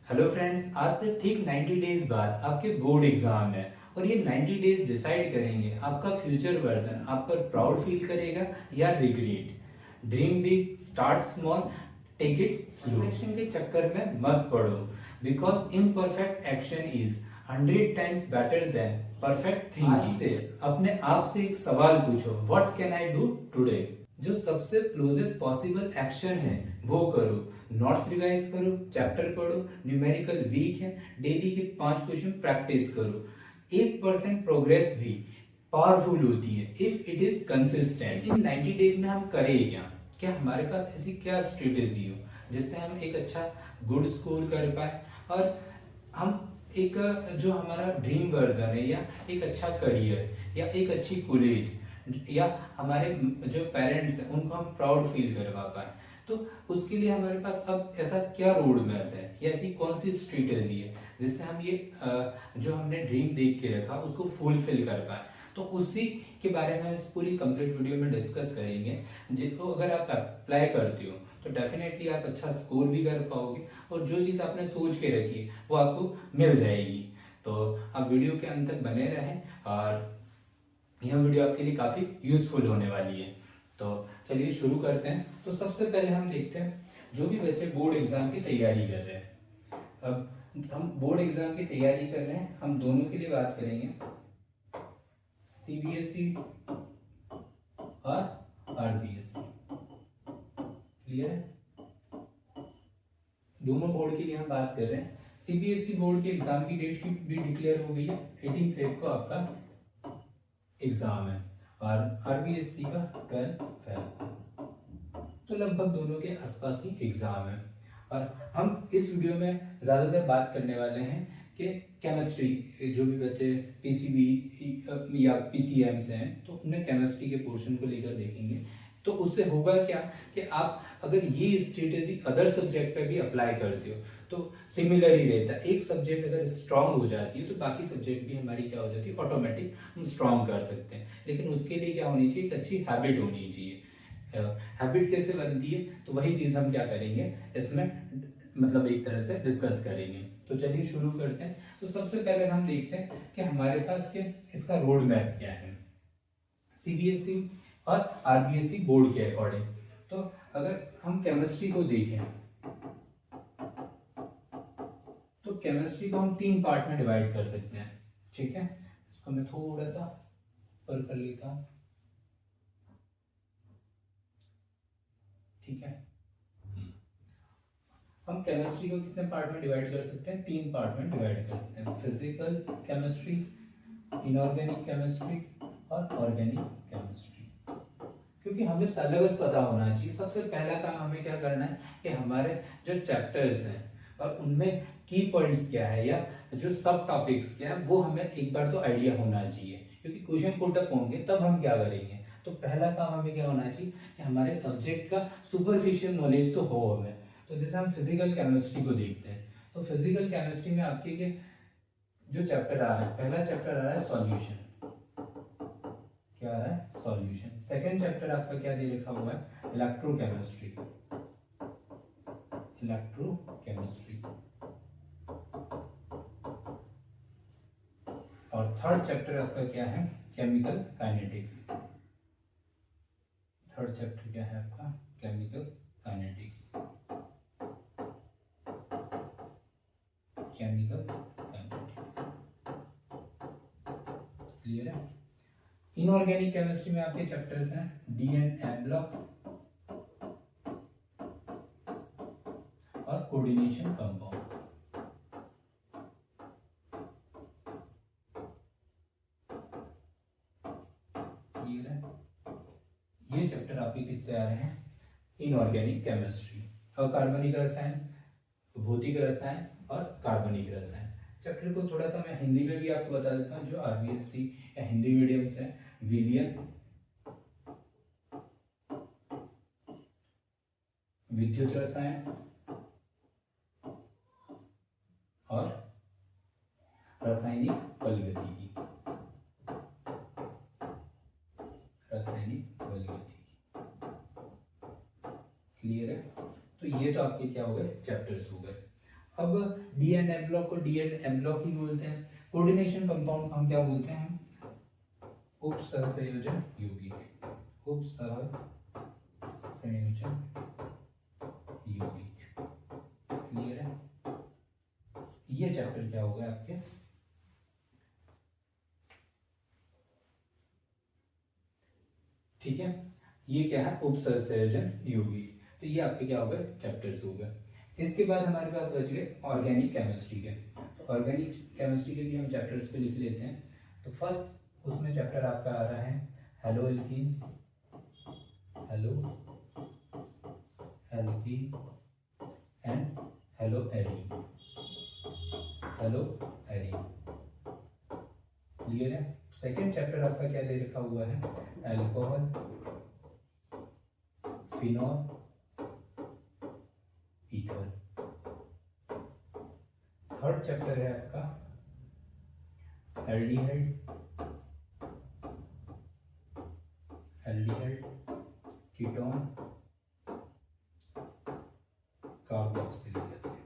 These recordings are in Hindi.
हेलो फ्रेंड्स, आज से ठीक 90 डेज बाद आपके बोर्ड एग्जाम है और ये 90 डेज डिसाइड करेंगे आपका फ्यूचर वर्जन आप पर प्राउड फील करेगा या regret. Dream big, start small, take it slow. Perfection के चक्कर में मत पड़ो, because imperfect action is 100 times better than perfect thinking. आज से अपने आप से एक सवाल पूछो, what can I do today. जो सबसे क्लोजेस्ट पॉसिबल एक्शन है वो करो। नोट्स रिवाइज करो, चैप्टर पढ़ो, न्यूमेरिकल वीक है, डेली के 5 क्वेश्चन प्रैक्टिस करो। 1% प्रोग्रेस भी पावरफुल होती है if it is consistent. In 90 days में हम करें क्या? क्या हमारे पास ऐसी क्या स्ट्रेटेजी हो जिससे हम एक अच्छा गुड स्कोर कर पाए और हम एक जो हमारा ड्रीम वर्जन है या एक अच्छा करियर या एक अच्छी कॉलेज या हमारे जो पेरेंट्स हैं उनको हम प्राउड फील करवा पाए। तो उसके लिए हमारे पास अब ऐसा क्या रोड मैप है या ऐसी कौन सी स्ट्रेटेजी है जिससे हम ये जो हमने ड्रीम देख के रखा उसको फुलफिल कर पाए। तो उसी के बारे में इस पूरी कंप्लीट वीडियो में डिस्कस करेंगे। जिसको अगर आप अप्लाई करते हो तो डेफिनेटली आप अच्छा स्कोर भी कर पाओगे और जो चीज़ आपने सोच के रखी है वो आपको मिल जाएगी। तो आप वीडियो के अंत तक बने रहें और यह वीडियो आपके लिए काफी यूजफुल होने वाली है। तो चलिए शुरू करते हैं। तो सबसे पहले हम देखते हैं जो भी बच्चे बोर्ड एग्जाम की तैयारी कर रहे हैं। अब हम बोर्ड एग्जाम की तैयारी कर रहे हैं, हम दोनों के लिए बात करेंगे, सीबीएसई और आरबीएसई। क्लियर है? दोनों बोर्ड के लिए हम बात कर रहे हैं। सीबीएसई बोर्ड के एग्जाम की डेट की भी डिक्लेयर हो गई है। 18 फेब को आपका एग्जाम है और आरबीएससी का 12 फेब। तो लगभग दोनों के आसपास ही एग्जाम है और हम इस वीडियो में ज्यादातर बात करने वाले हैं कि केमिस्ट्री, जो भी बच्चे पीसीबी या पीसीएम से हैं तो उन्हें केमिस्ट्री के पोर्शन को लेकर देखेंगे। तो उससे होगा क्या कि आप अगर ये स्ट्रेटेजी अदर सब्जेक्ट पे भी अप्लाई करते हो तो सिमिलर ही रहता है। एक सब्जेक्ट अगर स्ट्रांग हो जाती है तो बाकी सब्जेक्ट भी हमारी क्या हो जाती है, ऑटोमेटिक हम स्ट्रांग कर सकते हैं। लेकिन उसके लिए क्या होनी चाहिए, एक अच्छी हैबिट होनी चाहिए। हैबिट कैसे बनती है तो वही चीज हम क्या करेंगे इसमें, मतलब एक तरह से डिस्कस करेंगे। तो चलिए शुरू करते हैं। तो सबसे पहले हम देखते हैं कि हमारे पास के इसका रोड मैप क्या है सीबीएसई और आरबीएसई बोर्ड के अकॉर्डिंग। तो अगर हम केमिस्ट्री को देखें तो केमिस्ट्री को हम 3 पार्ट में डिवाइड कर सकते हैं। ठीक है, इसको मैं थोड़ा सा ऊपर कर लेता हूं। ठीक है, हम केमिस्ट्री को कितने पार्ट में डिवाइड कर सकते हैं? 3 पार्ट में डिवाइड कर सकते हैं, फिजिकल केमिस्ट्री, इनऑर्गेनिक केमिस्ट्री और ऑर्गेनिक केमिस्ट्री। क्योंकि हमें सिलेबस पता होना चाहिए। सबसे पहला काम हमें क्या करना है कि हमारे जो चैप्टर्स हैं और उनमें की पॉइंट्स क्या है या जो सब टॉपिक्स क्या है वो हमें एक बार तो आइडिया होना चाहिए, क्योंकि क्वेश्चन पुट अप होंगे तब हम क्या करेंगे। तो पहला काम हमें क्या होना चाहिए कि हमारे सब्जेक्ट का सुपरफिशियल नॉलेज तो हो हमें। तो जैसे हम फिजिकल केमिस्ट्री को देखते हैं तो फिजिकल केमिस्ट्री में आपके जो चैप्टर आ रहा है, पहला चैप्टर आ रहा है सॉल्यूशन। क्या आ रहा है? सॉल्यूशन। सेकंड चैप्टर आपका क्या दे रखा हुआ है? इलेक्ट्रोकेमिस्ट्री। इलेक्ट्रोकेमिस्ट्री। और थर्ड चैप्टर आपका क्या है? Chemical kinetics. थर्ड चैप्टर क्या है आपका? Chemical kinetics. Chemical kinetics. Clear है? इनऑर्गेनिक केमिस्ट्री में आपके चैप्टर्स हैं डी एंड एम ब्लॉक और कोऑर्डिनेशन कंपाउंड। क्लियर है? ये चैप्टर आपके किससे आ रहे हैं? Inorganic chemistry. अकार्बनिक रसायन, भौतिक रसायन और कार्बनिक रसायन। चैप्टर को थोड़ा सा मैं हिंदी में भी आपको बता देता हूँ। जो आरबीएससी या हिंदी मीडियम से विलयन, विद्युत रसायन और रासायनिक बलगतिकी। रासायनिक बलगतिकी। क्लियर है? तो ये तो आपके क्या हो गए? चैप्टर्स हो गए। अब डी एंड एम ब्लॉक को डी एंड एम ब्लॉक ही बोलते हैं। कोऑर्डिनेशन कंपाउंड को हम क्या बोलते हैं? उपसहसंयोजन यौगिक, उपसहसंयोजन यौगिक। क्लियर है? ये चैप्टर क्या होगा आपके? ठीक है, ये क्या है? उपसहसंयोजन यौगिक। तो ये आपके क्या होगा? चैप्टर्स हो गए। इसके बाद हमारे पास बच गए ऑर्गेनिक केमिस्ट्री के। तो ऑर्गेनिक केमिस्ट्री के भी हम चैप्टर्स पे लिख लेते हैं। तो फर्स्ट उसमें चैप्टर आपका आ रहा है hello alkenes, hello alkene and hello arene, hello arene. Clear है? सेकेंड चैप्टर आपका क्या दे रखा हुआ है? Alcohol, phenol, ether. Third chapter है आपका aldehyde, aldehyde, ketone, carboxylic acid.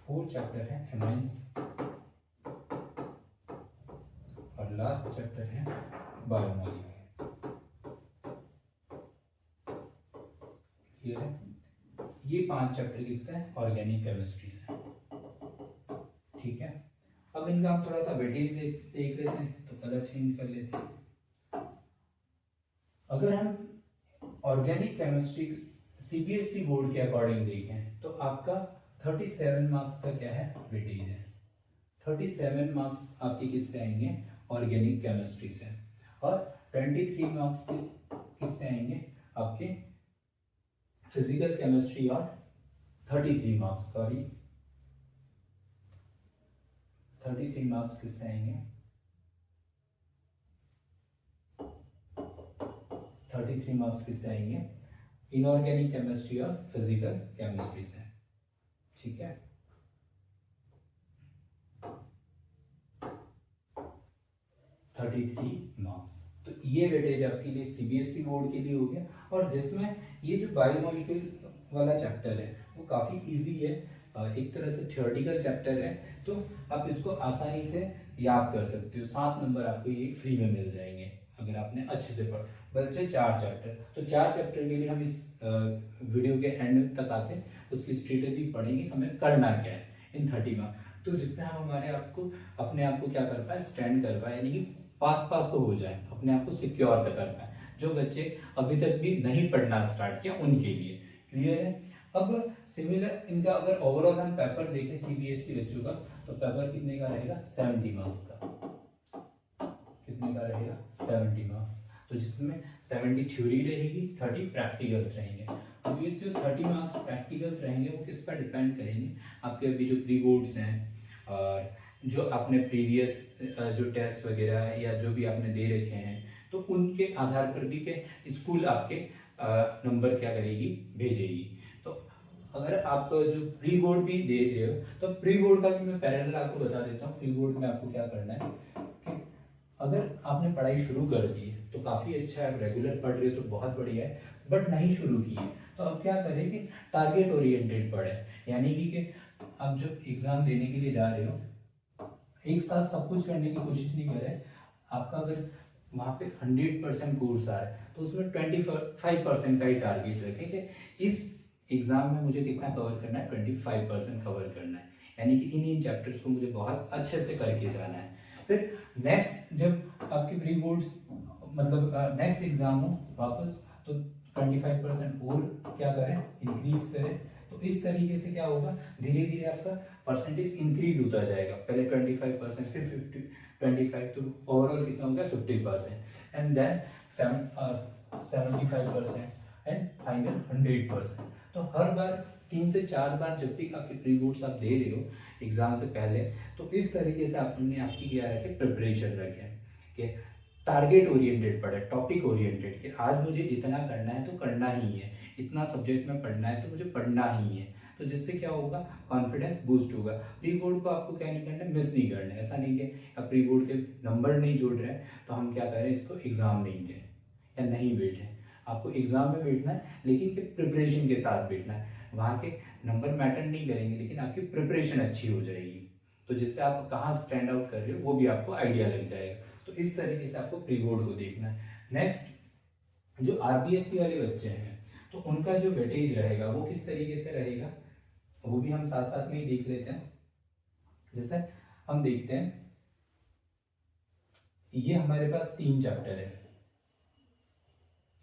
Fourth chapter है एमाइंस और लास्ट चैप्टर है बायोमॉलिक्यूल। क्लियर है? ये 5 चैप्टर किससे हैं? ऑर्गेनिक केमिस्ट्री से। ठीक है, अब इनका हम थोड़ा सा वेटेज देख लेते हैं। तो कलर चेंज कर लेते हैं। अगर हम ऑर्गेनिक केमिस्ट्री सीबीएसई बोर्ड के अकॉर्डिंग देखें तो आपका 37 मार्क्स का क्या है? वेटेज है। 37 मार्क्स आपके किससे आएंगे? ऑर्गेनिक केमिस्ट्री से। और 23 मार्क्स के किससे आएंगे? आपके फिजिकल केमिस्ट्री। और 33 मार्क्स 33 मार्क्स किससे आएंगे? 33 मार्क्स किससे आएंगे? इनऑर्गेनिक केमिस्ट्री और फिजिकल केमिस्ट्री से। ठीक है, 33 मार्क्स। तो ये वेटेज आपके लिए सीबीएसई बोर्ड के लिए हो गया। और जिसमें ये जो बायोमॉलिक्यूल वाला चैप्टर है वो काफ़ी इजी है, एक तरह से थ्योरेटिकल चैप्टर है। तो आप इसको आसानी से याद कर सकते हो। 7 नंबर आपको ये फ्री में मिल जाएंगे अगर आपने अच्छे से पढ़। बच्चे 4 चैप्टर, तो 4 चैप्टर के लिए हम इस वीडियो के एंड तक आते हैं, उसकी स्ट्रेटेजी पढ़ेंगे हमें करना क्या है इन 30 मार्क्स। तो जिससे हम हमारे आपको अपने आप को क्या कर पाए? स्टैंड कर पाए, यानी कि पास तो हो जाए, अपने आप को सिक्योर कर पाए। जो बच्चे अभी तक भी नहीं पढ़ना स्टार्ट किया उनके लिए। क्लियर है? अब सिमिलर इनका अगर ओवरऑल हम पेपर देखें सीबीएसई बच्चों का, तो पेपर कितने का रहेगा? 70 मार्क्स का। कितने का रहेगा? 70 मार्क्स। तो जिसमें 70 थ्योरी रहेगी, 30 प्रैक्टिकल्स रहेंगे। अब ये जो 30 मार्क्स प्रैक्टिकल्स रहेंगे वो किस पर डिपेंड करेंगे? आपके अभी जो प्री बोर्ड्स हैं और जो आपने प्रीवियस जो टेस्ट वगैरह है या जो भी आपने दे रखे हैं, तो उनके आधार पर भी के स्कूल आपके नंबर क्या करेगी? भेजेगी। तो अगर आप जो प्री बोर्ड भी दे रहे हो तो प्री बोर्ड का भी मैं पैरेलल आपको बता देता हूँ। प्री बोर्ड में आपको क्या करना है कि अगर आपने पढ़ाई शुरू कर दी है तो काफ़ी अच्छा है, आप रेगुलर पढ़ रहे हो तो बहुत बढ़िया है। बट नहीं शुरू की है तो अब क्या करें कि टारगेट ओरिएंटेड पढ़े, यानी कि आप जब एग्जाम देने के लिए जा रहे हो एक साथ सब कुछ करने की कोशिश नहीं करें। आपका अगर वहाँ पे 100% कोर्स आ रहा है तो उसमें 25% का ही टारगेट रखें कि इस एग्जाम में मुझे कितना कवर करना है? 25% कवर करना है, यानी कि इन चैप्टर्स को मुझे बहुत अच्छे से करके जाना है। फिर नेक्स्ट जब आपके प्री बोर्ड्स मतलब नेक्स्ट एग्जाम हो वापस, तो 25% और क्या करें? इंक्रीज करें। तो इस तरीके से क्या होगा? धीरे धीरे आपका परसेंटेज इंक्रीज होता जाएगा। पहले 25%, फिर 50, 25, तो ओवरऑल कितना होगा? 50%, एंड देन 75% एंड फाइनल 100%। तो हर बार 3 से 4 बार जब भी आपके प्री बोर्ड्स आप दे रहे हो एग्जाम से पहले, तो इस तरीके से आपने आपकी क्या रखे? प्रिपरेशन रखे कि टारगेट ओरिएंटेड पढ़े, टॉपिक ओरिएंटेड कि आज मुझे इतना करना है तो करना ही है, इतना सब्जेक्ट में पढ़ना है तो मुझे पढ़ना ही है। तो जिससे क्या होगा? कॉन्फिडेंस बूस्ट होगा। प्री बोर्ड को आपको क्या नहीं करना है? मिस नहीं करना है। ऐसा नहीं कि अब प्री बोर्ड के नंबर नहीं जोड़ रहे हैं तो हम क्या करें? इसको एग्जाम नहीं दें या नहीं बैठे। आपको एग्जाम में बैठना है लेकिन प्रिपरेशन के साथ बैठना है। वहाँ के नंबर मैटर नहीं करेंगे लेकिन आपकी प्रिपरेशन अच्छी हो जाएगी, तो जिससे आप कहाँ स्टैंड आउट कर रहे हो वो भी आपको आइडिया लग जाएगा। तो इस तरीके से आपको प्री बोर्ड को देखना है। नेक्स्ट जो आरबीएससी वाले बच्चे हैं तो उनका जो वेटेज रहेगा वो किस तरीके से रहेगा वो भी हम साथ साथ में ही देख लेते हैं। जैसे हम देखते हैं ये हमारे पास 3 चैप्टर है,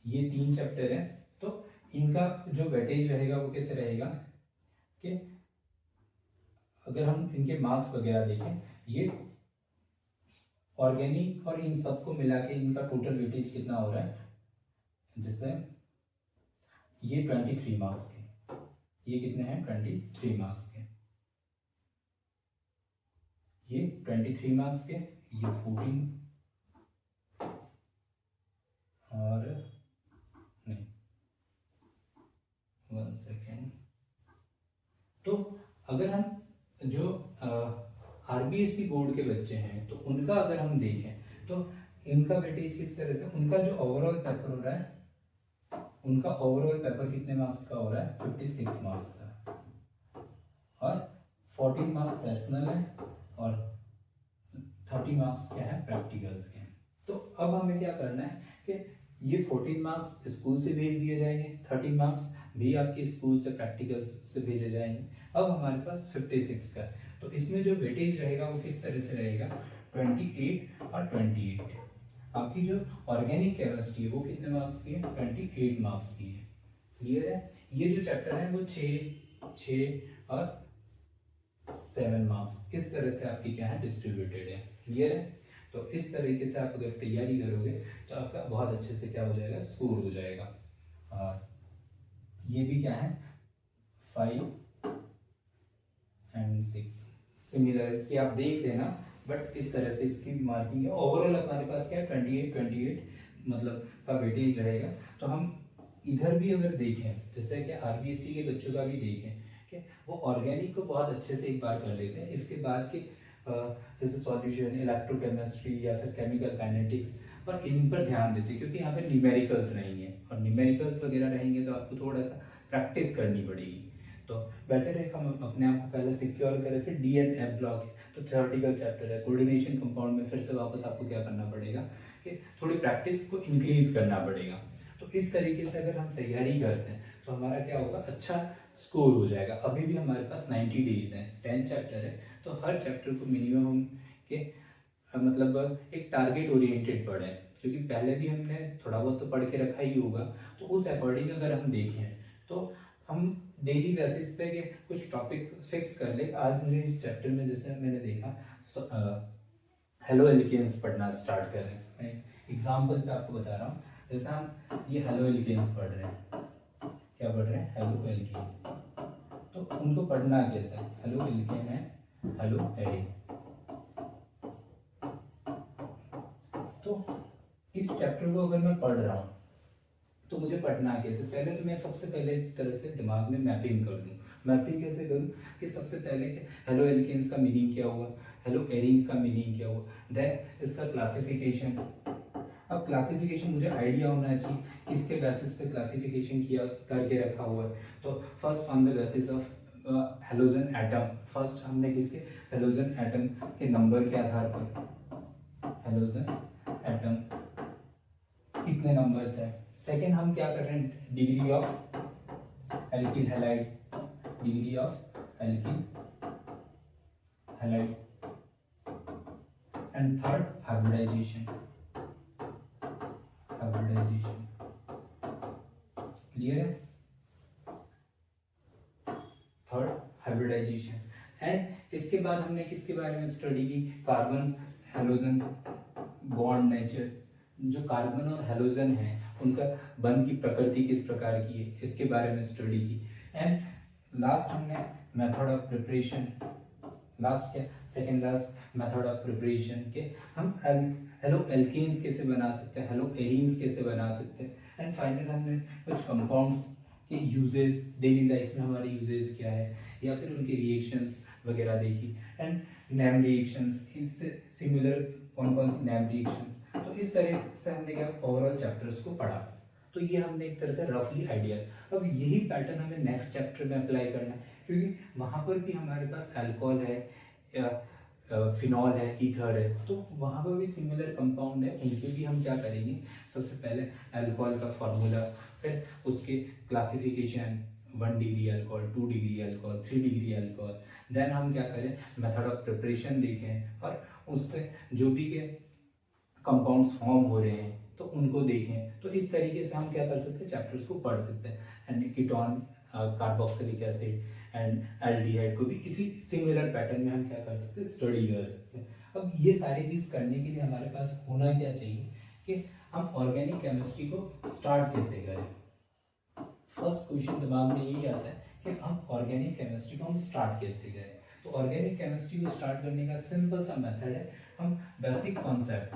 ये 3 चैप्टर है, तो इनका जो वेटेज रहेगा वो कैसे रहेगा कि अगर हम इनके मार्क्स वगैरह देखें, ये ऑर्गेनिक और इन सबको मिला के इनका टोटल वेटेज कितना हो रहा है, जैसे ये 23 मार्क्स के, ये कितने हैं 23 मार्क्स के, ये 23 मार्क्स के, ये 14 और नहीं 1 सेकेंड। तो अगर हम जो आरबीएससी बोर्ड के बच्चे हैं तो उनका अगर हम देखें तो इनका वेटेज किस तरह से, उनका जो ओवरऑल पेपर हो रहा है, उनका ओवरऑल पेपर कितने मार्क्स का हो रहा है 56 मार्क्स का, और 14 मार्क्स सेशनल है और 30 मार्क्स क्या है प्रैक्टिकल्स के। तो अब हमें क्या करना है कि ये 14 मार्क्स स्कूल से भेज दिए जाएंगे, 30 मार्क्स भी आपके स्कूल से प्रैक्टिकल्स से भेजे जाएंगे। अब हमारे पास 56 का, तो इसमें जो वेटेज रहेगा वो किस तरह से रहेगा 28 और 28। आपकी जो ऑर्गेनिक केमिस्ट्री है वो कितने मार्क्स की है 28 मार्क्स की है। क्लियर है। ये जो चैप्टर है वो 6 और 7 मार्क्स इस तरह से आपकी क्या है डिस्ट्रीब्यूटेड है। क्लियर है। तो इस तरीके से आप अगर तैयारी करोगे तो आपका बहुत अच्छे से क्या हो जाएगा स्कोर हो जाएगा। और ये भी क्या है 5 और 6 सिमिलर कि आप देख लेना, बट इस तरह से इसकी मार्किंग है। ओवरऑल हमारे पास क्या है 28 मतलब का वेटेज रहेगा। तो हम इधर भी अगर देखें, जैसे कि आरबीएससी के बच्चों का भी देखें कि वो ऑर्गेनिक को बहुत अच्छे से एक बार कर लेते हैं, इसके बाद के जैसे सॉल्यूशन इलेक्ट्रोकेमिस्ट्री या फिर केमिकल काइनेटिक्स पर इन पर ध्यान देते हैं, क्योंकि यहाँ पे न्यूमेरिकल्स रहेंगे और न्यूमेरिकल्स वगैरह रहेंगे तो आपको थोड़ा सा प्रैक्टिस करनी पड़ेगी। तो बेटर है हम अपने आप को पहले सिक्योर करें। फिर डी एंड एफ ब्लॉक है तो थ्योरेटिकल चैप्टर है, कोऑर्डिनेशन कंपाउंड में फिर से वापस आपको क्या करना पड़ेगा कि थोड़ी प्रैक्टिस को इंक्रीज करना पड़ेगा। तो इस तरीके से अगर हम तैयारी करते हैं तो हमारा क्या होगा अच्छा स्कोर हो जाएगा। अभी भी हमारे पास 90 डेज हैं, 10 चैप्टर है, तो हर चैप्टर को मिनिमम हम के मतलब एक टारगेट ओरिएंटेड पढ़े, क्योंकि पहले भी हमने थोड़ा बहुत तो पढ़ के रखा ही होगा। तो उस अकॉर्डिंग अगर हम देखें तो हम डेली बेसिस पे के कुछ टॉपिक फिक्स कर ले। आज मुझे इस चैप्टर में जैसे मैंने देखा हेलो एल्केन्स पढ़ना स्टार्ट कर रहे हैं। मैं एग्जाम्पल पे आपको बता रहा हूँ। जैसे हम ये हेलो एल्केन्स पढ़ रहे हैं, क्या पढ़ रहे हैं हेलो एल्केन, तो उनको पढ़ना कैसे, हेलो एल्केन है हेलो एरिन। तो इस चैप्टर को अगर मैं पढ़ रहा हूँ तो मुझे पढ़ना कैसे, पहले तो मैं सबसे पहले तरह से दिमाग में मैपिंग कर लूँ। मैपिंग कैसे करूँ कि सबसे पहले हेलो एल्केन्स का मीनिंग क्या हुआ, हेलो एरिन्स का मीनिंग क्या हुआ, देन इसका क्लासिफिकेशन। अब क्लासिफिकेशन मुझे आइडिया होना चाहिए किसके बेसिस पे क्लासिफिकेशन किया करके रखा हुआ है। तो first on the basis of halogen atom, first हमने किसके हेलोजन एटम के नंबर के आधार पर हेलोजन एटम कितने नंबर्स है। सेकेंड हम क्या कर रहे हैं degree of alkyl halide, degree of alkyl halide, and third hybridisation, hybridisation. Clear है। Third hybridisation. एंड इसके बाद हमने किसके बारे में स्टडी की, कार्बन हेलोजन बॉन्ड नेचर, जो कार्बन और हेलोजन है उनका बंध की प्रकृति किस प्रकार की है इसके बारे में स्टडी की। एंड लास्ट हमने मेथड ऑफ प्रिपरेशन, लास्ट क्या second last method of preparation के हम हेलो एल्केन्स कैसे बना सकते हैं, हेलो एरीन्स कैसे बना सकते हैं। एंड फाइनल हमने कुछ कंपाउंड्स के यूजेस, डेली लाइफ में हमारे यूजेस क्या है या फिर उनके रिएक्शंस वगैरह देखी। एंड नेम रिएक्शंस, इससे सिमिलर कौन कौन सी नेम रिएक्शन। तो इस तरह से हमने क्या ओवरऑल चैप्टर्स को पढ़ा। तो ये हमने एक तरह से रफली आइडिया। अब यही पैटर्न हमें नेक्स्ट चैप्टर में अप्लाई करना है, क्योंकि वहाँ पर भी हमारे पास अल्कोहल है या फिनॉल है, ईथर है, तो वहाँ पर भी सिमिलर कंपाउंड है, उनके भी हम क्या करेंगे, सबसे पहले अल्कोहल का फॉर्मूला, फिर उसके classification, 1 degree alcohol, 2 degree alcohol, 3 degree alcohol, then हम क्या करें, मेथड ऑफ प्रिपरेशन देखें और उससे जो भी के कंपाउंड्स फॉर्म हो रहे हैं तो उनको देखें। तो इस तरीके से हम क्या कर सकते हैं, चैप्टर्स को पढ़ सकते हैं। And ketone, carboxylic acid and aldehyde को भी इसी सिमिलर पैटर्न में हम क्या कर सकते हैं, स्टडी कर सकते हैं। अब ये सारी चीज़ करने के लिए हमारे पास होना क्या चाहिए कि हम ऑर्गेनिक केमिस्ट्री को स्टार्ट कैसे करें। फर्स्ट क्वेश्चन दिमाग में यही आता है कि हम ऑर्गेनिक केमिस्ट्री को हम स्टार्ट कैसे करें। तो ऑर्गेनिक केमिस्ट्री को स्टार्ट करने का सिंपल सा मेथड है, हम बेसिक कॉन्सेप्ट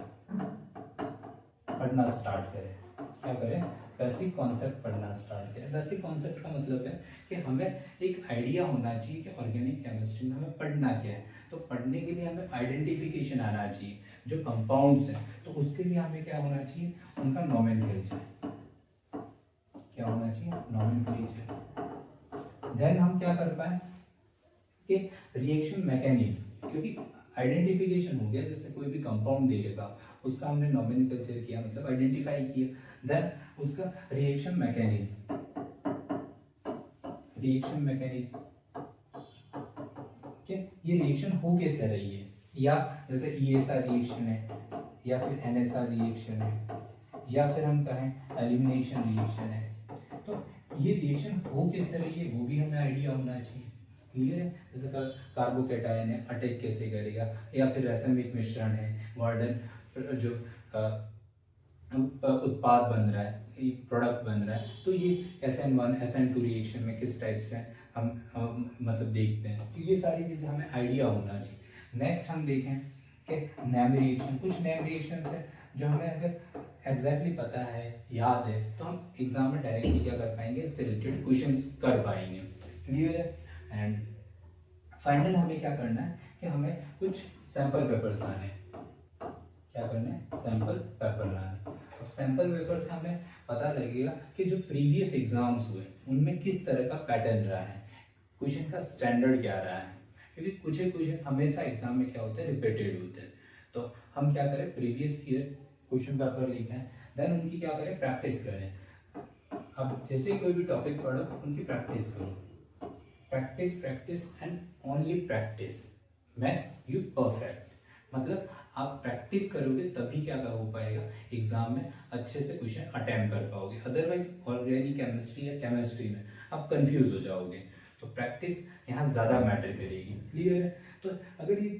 पढ़ना स्टार्ट करें। क्या करें, बेसिक कॉन्सेप्ट पढ़ना स्टार्ट करें। बेसिक कॉन्सेप्ट का मतलब है कि हमें एक आइडिया होना चाहिए कि ऑर्गेनिक केमिस्ट्री में हमें पढ़ना क्या है। तो पढ़ने के लिए हमें आइडेंटिफिकेशन आना चाहिए, जो कंपाउंड्स हैं तो उसके लिए हमें क्या होना चाहिए, उनका नोमेनक्लेचर क्या होना चाहिए, नोमेनक्लेचर। देन हम क्या कर पाए कि रिएक्शन मैकेनिज्म, क्योंकि आइडेंटिफिकेशन हो गया, जैसे कोई भी कंपाउंड दे देगा उसका हमने नोमेनक्लेचर किया, मतलब आइडेंटिफाई किया। देन उसका रिएक्शन मैकेनिज्म, ये रिएक्शन हो कैसे रही है, या जैसे ESR रिएक्शन है या फिर NSR रिएक्शन है या फिर हम कहें एलिमिनेशन रिएक्शन है, तो ये रिएक्शन हो कैसे रही है वो भी हमें आइडिया होना चाहिए। क्लियर है, जैसे कार्बोकेटायन है, अटैक कैसे करेगा, या फिर रासायनिक मिश्रण है, मॉडर्न जो उत्पाद बन रहा है, एक प्रोडक्ट बन रहा है, तो ये SN1 SN2 रिएक्शन में किस टाइप से हम मतलब देखते हैं। तो ये सारी चीज़ें हमें आइडिया होना चाहिए। नेक्स्ट हम देखें कि नेम रिएक्शन, कुछ नेम रिएक्शंस है जो हमें अगर एग्जैक्टली पता है, याद है, तो हम एग्जाम में डायरेक्टली क्या कर पाएंगे, इससे रिलेटेड क्वेश्चंस कर पाएंगे। क्लियर है। एंड फाइनल हमें क्या करना है कि हमें कुछ सैंपल पेपर्स लाने हैं। क्या करना है, सैंपल पेपर लाना। अब सैंपल पेपर से हमें पता लगेगा कि जो प्रीवियस एग्जाम्स हुए उनमें किस तरह का पैटर्न रहा है, क्वेश्चन का स्टैंडर्ड क्या रहा है, क्योंकि कुछ क्वेश्चन हमेशा एग्जाम में क्या होते हैं, रिपीटेड होते हैं। तो हम क्या करें, प्रीवियस ईयर क्वेश्चन पेपर लिखें, देन उनकी क्या करें, प्रैक्टिस करें। अब जैसे ही कोई भी टॉपिक पढ़ो उनकी प्रैक्टिस करो, practice practice and only practice makes you perfect. मतलब आप प्रैक्टिस करोगे तभी क्या हो पाएगा, एग्जाम में अच्छे से क्वेश्चन अटेम्प्ट कर पाओगे। अदरवाइज ऑर्गेनिक केमिस्ट्री या केमिस्ट्री में आप कंफ्यूज हो जाओगे। तो प्रैक्टिस यहाँ ज़्यादा मैटर करेगी। क्लियर है। तो अगर ये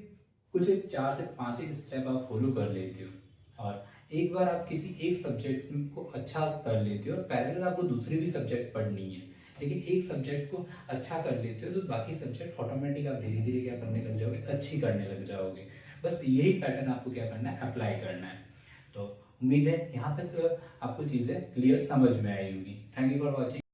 कुछ 4 से 5 एक स्टेप आप फॉलो कर लेते हो और एक बार आप किसी एक सब्जेक्ट को अच्छा कर लेते हो और पैरेलल आपको दूसरी भी सब्जेक्ट पढ़नी है, लेकिन एक सब्जेक्ट को अच्छा कर लेते हो तो बाकी सब्जेक्ट ऑटोमेटिक आप धीरे धीरे क्या करने लग जाओगे, अच्छी करने लग जाओगे। बस यही पैटर्न आपको क्या करना है, अप्लाई करना है। तो उम्मीद है यहाँ तक आपको चीज़ें क्लियर समझ में आई होगी। Thank you for watching.